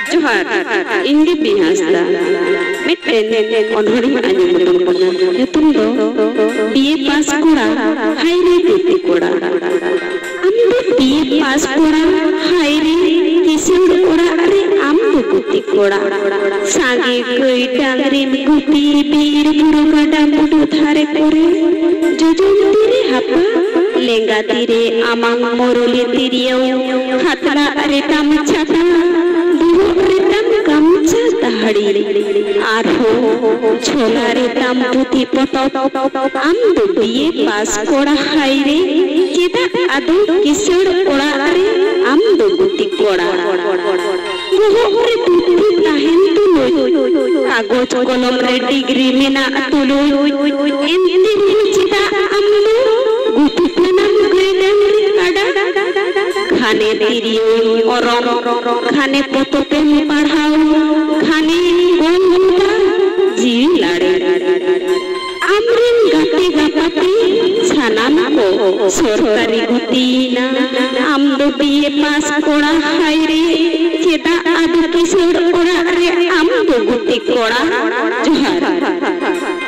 जोहार इंगे बिहासदा मिट्टेन ओनहरी आंजम कना तुम दो बीए पास कोड़ा हाई रे बीते कोड़ा आम दो बीए पास कोड़ा हाई रे किसुड़ कोड़ा अरे आम दो बीते कोड़ा सांगे कोई डांगरी गुटी बीर बुरु गडा बुडु थारे कोरे जोजो तीरे हापा लेंगा तीरे आमांग मोरोले तीरियो हाथना अरे ताम छाता हड़ी आरो छोला रे ताम पुती पटो आम दो बीए पास कोड़ा हाई रे केदा आदो किसड़ कोड़ा रे आम दो गुटी कोड़ा वो रे पुती ताहेन तुलो कागज कलम रे डिग्री मेना तुलो एंती चिता आम दो गुटी पेना गइले काडा खाने तिरियो औरम खाने पोतो पे पढ़ाओ खाने गोंदा जी लाड़े आमरिन गाते गाते सानाम को सरकारी गुतीना आम दो बीए पास कोड़ा हाई रे चेदा आदि किशोर कोड़ा रे आम दो गुती कोड़ा जोहार।